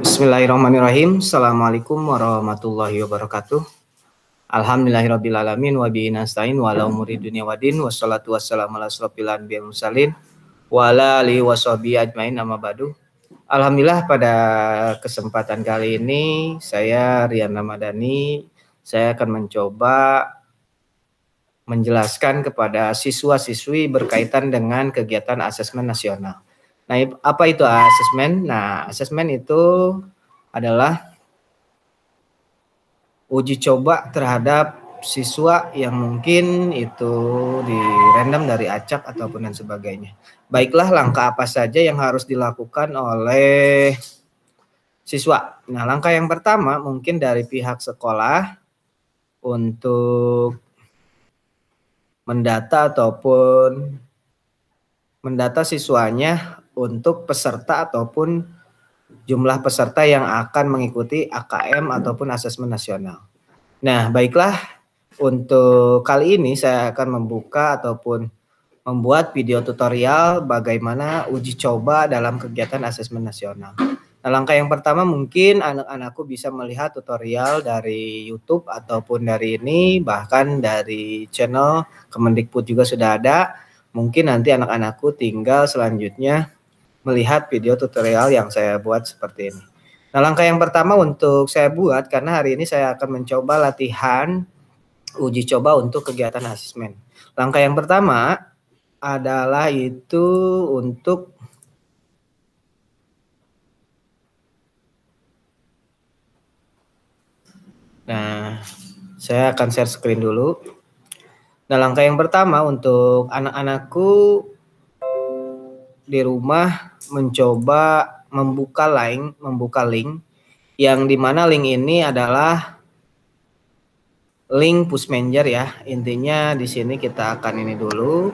Bismillahirrahmanirrahim. Assalamualaikum warahmatullahi wabarakatuh. Alhamdulillahirrabbilalamin wa bihi nasta'in wa ala umuri dunya waddin wassalatu wassalamu ala asrofil anbiya'i wal mursalin wa ala alihi washabihi ajmain amma ba'du. Alhamdulillah pada kesempatan kali ini saya Rian Ramadhani, saya akan mencoba menjelaskan kepada siswa-siswi berkaitan dengan kegiatan asesmen nasional. Nah, apa itu asesmen? Nah, asesmen itu adalah uji coba terhadap siswa yang mungkin itu di random dari acak ataupun dan sebagainya. Baiklah, langkah apa saja yang harus dilakukan oleh siswa. Nah, langkah yang pertama mungkin dari pihak sekolah untuk mendata siswanya untuk peserta ataupun jumlah peserta yang akan mengikuti AKM ataupun asesmen nasional. Nah, baiklah, untuk kali ini saya akan membuka ataupun membuat video tutorial bagaimana uji coba dalam kegiatan asesmen nasional. Nah, langkah yang pertama mungkin anak-anakku bisa melihat tutorial dari YouTube ataupun dari ini, bahkan dari channel Kemendikbud juga sudah ada. Mungkin nanti anak-anakku tinggal selanjutnya melihat video tutorial yang saya buat seperti ini. Nah, langkah yang pertama untuk saya buat, karena hari ini saya akan mencoba latihan uji coba untuk kegiatan asesmen. Langkah yang pertama adalah itu untuk saya akan share screen dulu. Nah, langkah yang pertama untuk anak-anakku di rumah mencoba membuka link yang dimana link ini adalah link Pusmenjer ya. Intinya di sini kita akan ini dulu.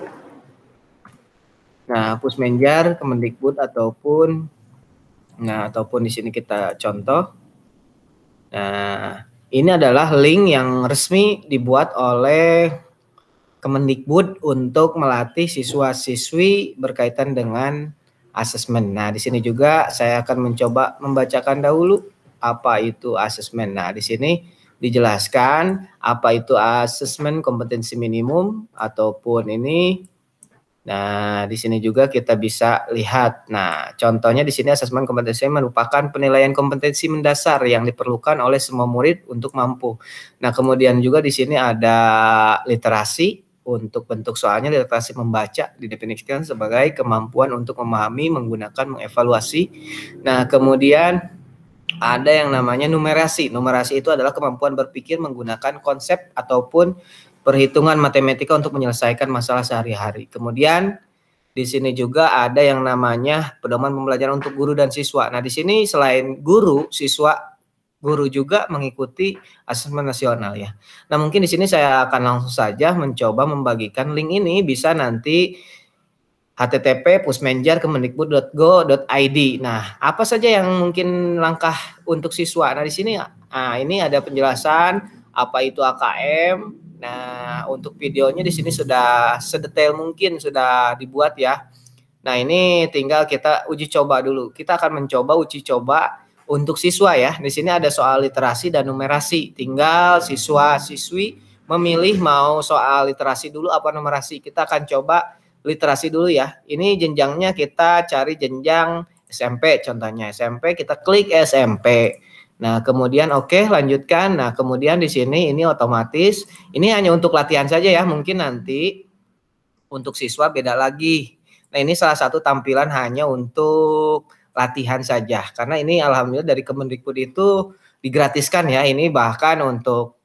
Nah, Pusmenjer Kemendikbud ataupun di sini kita contoh. Nah, ini adalah link yang resmi dibuat oleh Kemendikbud untuk melatih siswa-siswi berkaitan dengan asesmen. Nah, di sini juga saya akan mencoba membacakan dahulu apa itu asesmen. Nah, di sini dijelaskan apa itu asesmen kompetensi minimum ataupun ini. Nah, di sini juga kita bisa lihat. Nah, contohnya di sini asesmen kompetensi merupakan penilaian kompetensi mendasar yang diperlukan oleh semua murid untuk mampu. Nah, kemudian juga di sini ada literasi. Untuk bentuk soalnya literasi membaca didefinisikan sebagai kemampuan untuk memahami, menggunakan, mengevaluasi. Nah, kemudian ada yang namanya numerasi. Numerasi itu adalah kemampuan berpikir menggunakan konsep ataupun perhitungan matematika untuk menyelesaikan masalah sehari-hari. Kemudian di sini juga ada yang namanya pedoman pembelajaran untuk guru dan siswa. Nah, di sini selain guru, guru juga mengikuti asesmen nasional ya. Nah, mungkin di sini saya akan langsung saja mencoba membagikan link ini, bisa nanti http://pusmenjer.kemendikbud.go.id. Nah, apa saja yang mungkin langkah untuk siswa? Nah, di sini ini ada penjelasan apa itu AKM. Nah, untuk videonya di sini sudah sedetail mungkin sudah dibuat ya. Nah, ini tinggal kita uji coba dulu. Kita akan mencoba uji coba untuk siswa ya. Di sini ada soal literasi dan numerasi. Tinggal siswa-siswi memilih mau soal literasi dulu apa numerasi. Kita akan coba literasi dulu ya. Ini jenjangnya kita cari jenjang SMP contohnya. SMP kita klik SMP. Nah, kemudian oke, lanjutkan. Nah, kemudian di sini ini otomatis. Ini hanya untuk latihan saja ya. Mungkin nanti untuk siswa beda lagi. Nah, ini salah satu tampilan hanya untuk latihan saja. Karena ini alhamdulillah dari Kemendikbud itu digratiskan ya. Ini bahkan untuk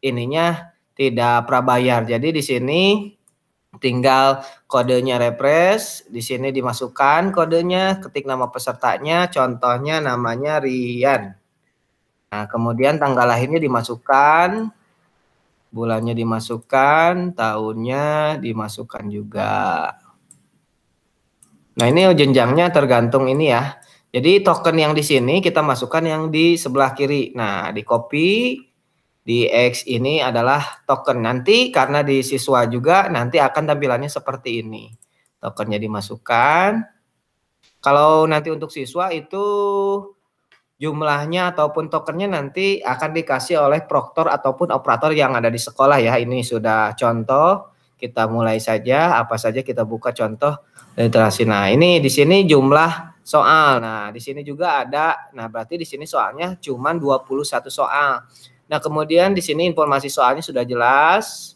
ininya tidak prabayar. Jadi di sini tinggal kodenya refresh, di sini dimasukkan kodenya, ketik nama pesertanya, contohnya namanya Rian. Nah, kemudian tanggal lahirnya dimasukkan, bulannya dimasukkan, tahunnya dimasukkan juga. Nah, ini jenjangnya tergantung ini ya. Jadi token yang di sini kita masukkan yang di sebelah kiri. Nah, di copy, di X ini adalah token. Nanti karena di siswa juga nanti akan tampilannya seperti ini. Tokennya dimasukkan. Kalau nanti untuk siswa itu jumlahnya ataupun tokennya nanti akan dikasih oleh proktor ataupun operator yang ada di sekolah ya. Ini sudah contoh, kita mulai saja, apa saja kita buka contoh literasi. Nah, ini di sini jumlah soal. Nah, di sini juga ada, nah berarti di sini soalnya cuma 21 soal. Nah, kemudian di sini informasi soalnya sudah jelas.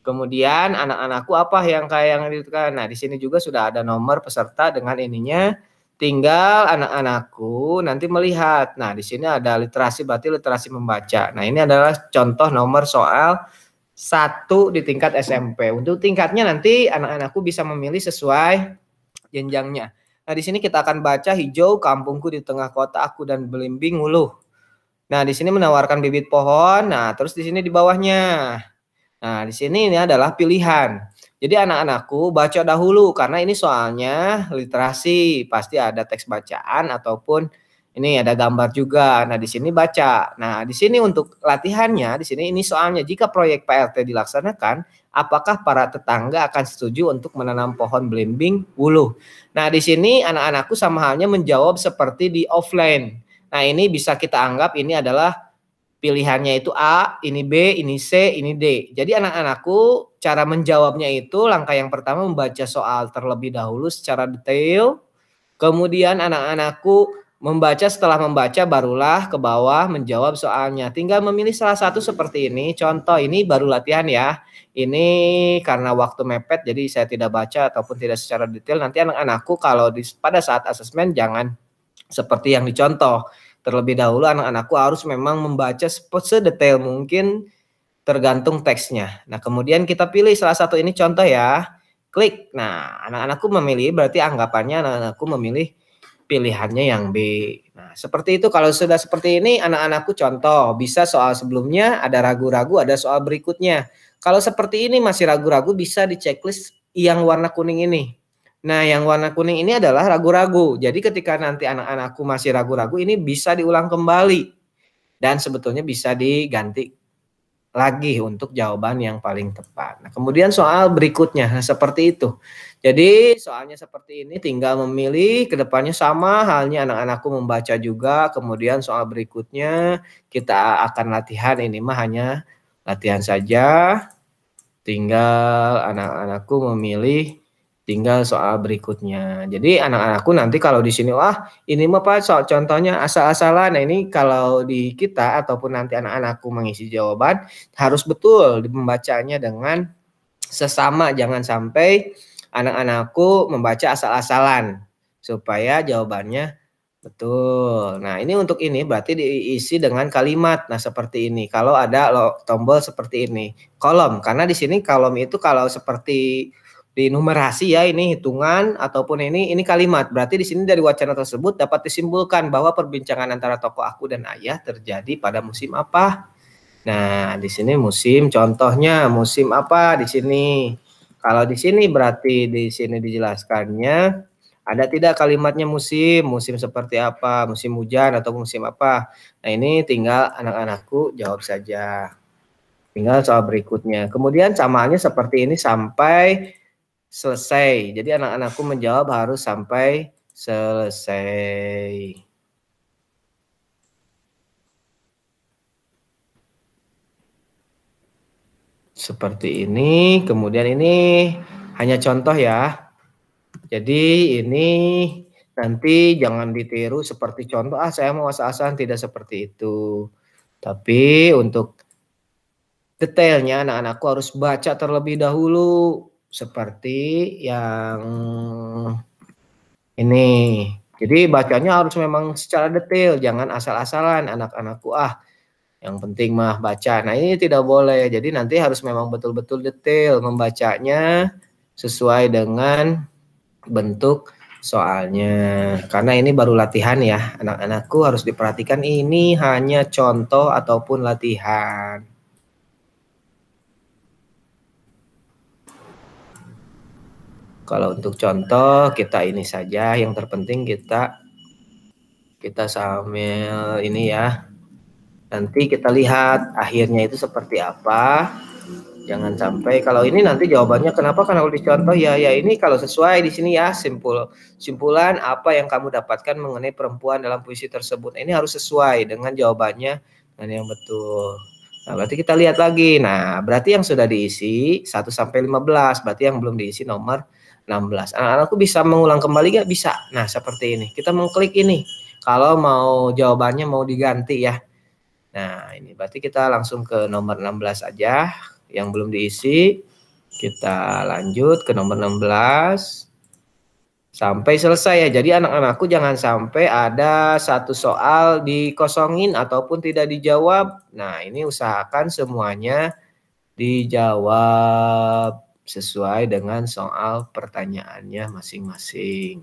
Kemudian anak-anakku apa yang kayak yang ditekan. Nah, di sini juga sudah ada nomor peserta dengan ininya. Tinggal anak-anakku nanti melihat. Nah, di sini ada literasi, berarti literasi membaca. Nah, ini adalah contoh nomor soal 1 di tingkat SMP. Untuk tingkatnya nanti anak-anakku bisa memilih sesuai jenjangnya. Nah, di sini kita akan baca hijau, kampungku di tengah kota, aku dan belimbing uluh. Nah, di sini menawarkan bibit pohon. Nah, terus di sini di bawahnya. Nah, di sini ini adalah pilihan. Jadi anak-anakku baca dahulu karena ini soalnya literasi, pasti ada teks bacaan ataupun ini ada gambar juga. Nah, di sini baca. Nah, di sini untuk latihannya, di sini ini soalnya jika proyek PLT dilaksanakan, apakah para tetangga akan setuju untuk menanam pohon belimbing wuluh? Nah, di sini anak-anakku sama halnya menjawab seperti di offline. Nah, ini bisa kita anggap ini adalah pilihannya itu A, ini B, ini C, ini D. Jadi anak-anakku cara menjawabnya itu langkah yang pertama membaca soal terlebih dahulu secara detail. Kemudian anak-anakku setelah membaca barulah ke bawah menjawab soalnya. Tinggal memilih salah satu seperti ini. Contoh ini baru latihan ya. Ini karena waktu mepet jadi saya tidak baca ataupun tidak secara detail. Nanti anak-anakku kalau pada saat asesmen jangan seperti yang dicontoh. Terlebih dahulu anak-anakku harus memang membaca sedetail mungkin tergantung teksnya. Nah, kemudian kita pilih salah satu ini contoh ya. Klik. Nah, anak-anakku memilih berarti anggapannya anak-anakku memilih pilihannya yang B. Nah, seperti itu. Kalau sudah seperti ini anak-anakku contoh. Bisa soal sebelumnya, ada ragu-ragu, ada soal berikutnya. Kalau seperti ini masih ragu-ragu bisa di checklist yang warna kuning ini. Nah, yang warna kuning ini adalah ragu-ragu. Jadi ketika nanti anak-anakku masih ragu-ragu ini bisa diulang kembali. Dan sebetulnya bisa diganti lagi untuk jawaban yang paling tepat. Nah, kemudian soal berikutnya seperti itu. Jadi soalnya seperti ini tinggal memilih, kedepannya sama halnya anak-anakku membaca juga. Kemudian soal berikutnya kita akan latihan, ini mah hanya latihan saja. Tinggal anak-anakku memilih, tinggal soal berikutnya. Jadi anak-anakku nanti kalau di sini wah ini mah Pak soal contohnya asal-asalan. Nah, ini kalau di kita ataupun nanti anak-anakku mengisi jawaban harus betul membacanya dengan sesama, jangan sampai anak-anakku membaca asal-asalan supaya jawabannya betul. Nah, ini untuk ini berarti diisi dengan kalimat. Nah, seperti ini. Kalau ada tombol seperti ini, kolom. Karena di sini kolom itu kalau seperti di numerasi ya, ini hitungan ataupun ini kalimat. Berarti di sini dari wacana tersebut dapat disimpulkan bahwa perbincangan antara tokoh aku dan ayah terjadi pada musim apa. Nah, di sini musim, contohnya musim apa di sini. Kalau di sini berarti di sini dijelaskannya ada tidak kalimatnya musim, musim seperti apa, musim hujan atau musim apa. Nah, ini tinggal anak-anakku jawab saja. Tinggal soal berikutnya. Kemudian samaannya seperti ini sampai selesai. Jadi anak-anakku menjawab harus sampai selesai. Seperti ini, kemudian ini hanya contoh ya. Jadi ini nanti jangan ditiru seperti contoh, saya mau asal-asalan, tidak seperti itu. Tapi untuk detailnya anak-anakku harus baca terlebih dahulu seperti yang ini. Jadi bacanya harus memang secara detail, jangan asal-asalan anak-anakku yang penting mah baca. Nah, ini tidak boleh. Jadi nanti harus memang betul-betul detail membacanya sesuai dengan bentuk soalnya. Karena ini baru latihan ya. Anak-anakku harus diperhatikan ini hanya contoh ataupun latihan. Kalau untuk contoh kita ini saja, yang terpenting kita sambil ini ya. Nanti kita lihat akhirnya itu seperti apa. Jangan sampai kalau ini nanti jawabannya kenapa karena kalau dicontoh ya ini kalau sesuai di sini ya simpulan apa yang kamu dapatkan mengenai perempuan dalam puisi tersebut. Ini harus sesuai dengan jawabannya dan yang betul. Nah, berarti kita lihat lagi. Nah, berarti yang sudah diisi 1 sampai 15, berarti yang belum diisi nomor 16. Anak-anakku bisa mengulang kembali nggak? Bisa. Nah, seperti ini. Kita mengklik ini. Kalau mau jawabannya mau diganti ya. Nah, ini berarti kita langsung ke nomor 16 aja. Yang belum diisi, kita lanjut ke nomor 16 sampai selesai ya. Jadi anak-anakku jangan sampai ada satu soal dikosongin ataupun tidak dijawab. Nah, ini usahakan semuanya dijawab sesuai dengan soal pertanyaannya masing-masing.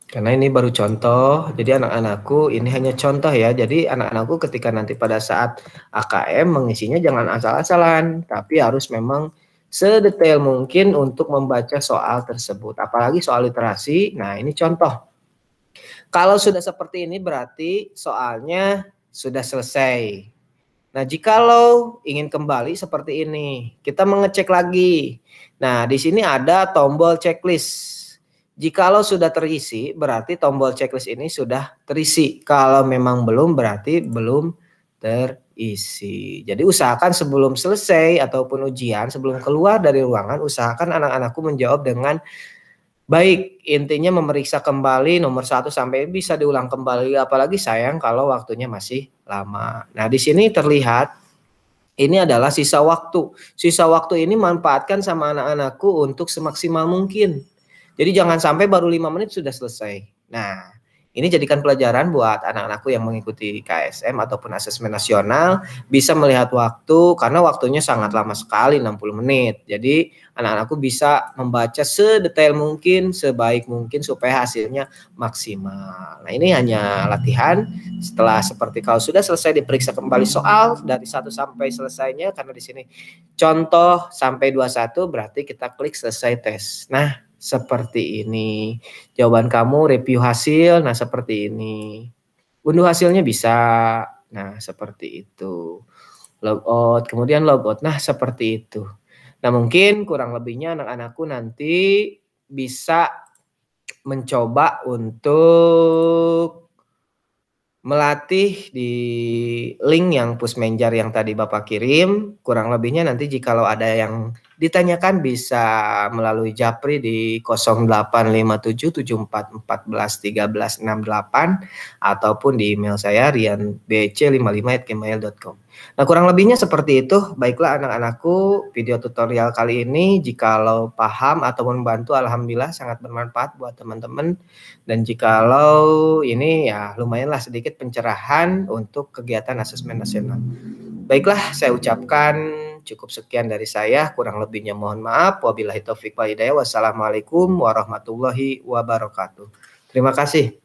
Karena ini baru contoh, jadi anak-anakku ini hanya contoh ya. Jadi anak-anakku ketika nanti pada saat AKM mengisinya jangan asal-asalan, tapi harus memang sedetail mungkin untuk membaca soal tersebut. Apalagi soal literasi, nah ini contoh. Kalau sudah seperti ini berarti soalnya sudah selesai. Nah, jikalau ingin kembali seperti ini, kita mengecek lagi. Nah, di sini ada tombol checklist. Jikalau sudah terisi, berarti tombol checklist ini sudah terisi. Kalau memang belum, berarti belum terisi. Jadi usahakan sebelum selesai ataupun ujian, sebelum keluar dari ruangan, usahakan anak-anakku menjawab dengan baik. Intinya memeriksa kembali nomor 1 sampai bisa diulang kembali. Apalagi sayang kalau waktunya masih lama. Nah, di sini terlihat ini adalah sisa waktu. Sisa waktu ini manfaatkan sama anak-anakku untuk semaksimal mungkin. Jadi jangan sampai baru 5 menit sudah selesai. Nah, ini jadikan pelajaran buat anak-anakku yang mengikuti KSM ataupun asesmen nasional bisa melihat waktu karena waktunya sangat lama sekali 60 menit. Jadi anak-anakku bisa membaca sedetail mungkin, sebaik mungkin supaya hasilnya maksimal. Nah, ini hanya latihan. Setelah seperti kalau sudah selesai diperiksa kembali soal dari 1 sampai selesainya karena di sini contoh sampai 21 berarti kita klik selesai tes. Nah, seperti ini. Jawaban kamu review hasil, nah seperti ini. Unduh hasilnya bisa, nah seperti itu. Logout, kemudian logout, nah seperti itu. Nah mungkin kurang lebihnya anak-anakku nanti bisa mencoba untuk melatih di link yang Pusmenjar yang tadi Bapak kirim. Kurang lebihnya nanti jikalau ada yang ditanyakan bisa melalui Japri di 085774141368 ataupun di email saya rianbc55@gmail.com. Nah, kurang lebihnya seperti itu. Baiklah anak-anakku, video tutorial kali ini jikalau paham ataupun membantu alhamdulillah sangat bermanfaat buat teman-teman. Dan jikalau ini ya lumayanlah sedikit pencerahan untuk kegiatan asesmen nasional. Baiklah, saya ucapkan cukup sekian dari saya, kurang lebihnya mohon maaf. Wabillahi taufik wal hidayah. Wassalamualaikum warahmatullahi wabarakatuh. Terima kasih.